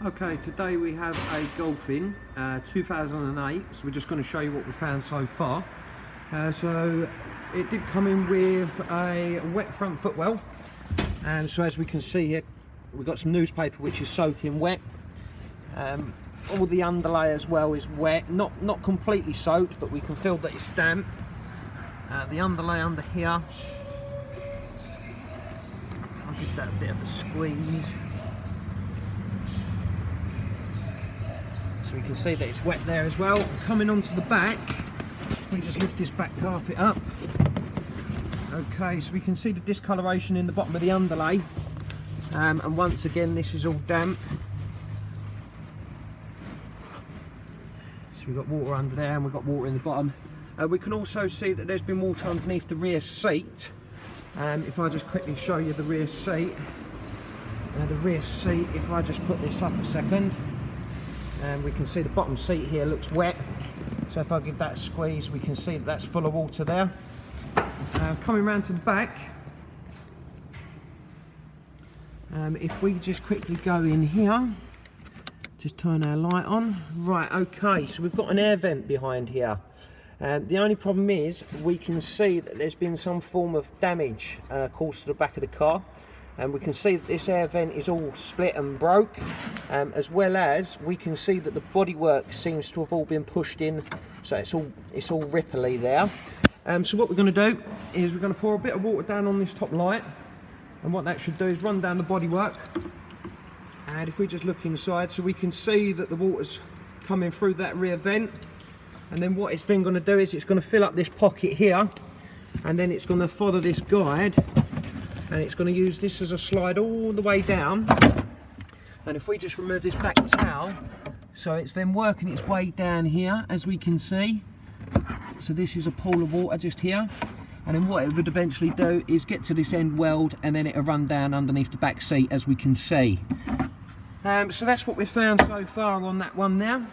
Okay, today we have a Golfin 2008, so we're just going to show you what we found so far. So it did come in with a wet front footwell, and so as we can see here, we've got some newspaper which is soaking wet. All the underlay as well is wet, not completely soaked, but we can feel that it's damp. The underlay under here, I'll give that a bit of a squeeze. So we can see that it's wet there as well. Coming onto the back, if we just lift this back carpet up. Okay, so we can see the discoloration in the bottom of the underlay. And once again, this is all damp. So we've got water under there and we've got water in the bottom. We can also see that there's been water underneath the rear seat. If I just quickly show you the rear seat. If I just put this up a second, and we can see the bottom seat here looks wet, so if I give that a squeeze we can see that that's full of water there. Coming round to the back, if we just quickly go in here, just turn our light on. Right, okay, so we've got an air vent behind here. The only problem is we can see that there's been some form of damage caused to the back of the car. And we can see that this air vent is all split and broke, as well as we can see that the bodywork seems to have all been pushed in, so it's all ripply there. So what we're going to do is we're going to pour a bit of water down on this top light, and what that should do is run down the bodywork. And if we just look inside, so we can see that the water's coming through that rear vent, and then what it's then going to do is it's going to fill up this pocket here, and then it's going to follow this guide. And it's going to use this as a slide all the way down. And if we just remove this back towel, so it's then working its way down here, as we can see. So this is a pool of water just here. And then what it would eventually do is get to this end weld, and then it'll run down underneath the back seat, as we can see. So that's what we've found so far on that one now.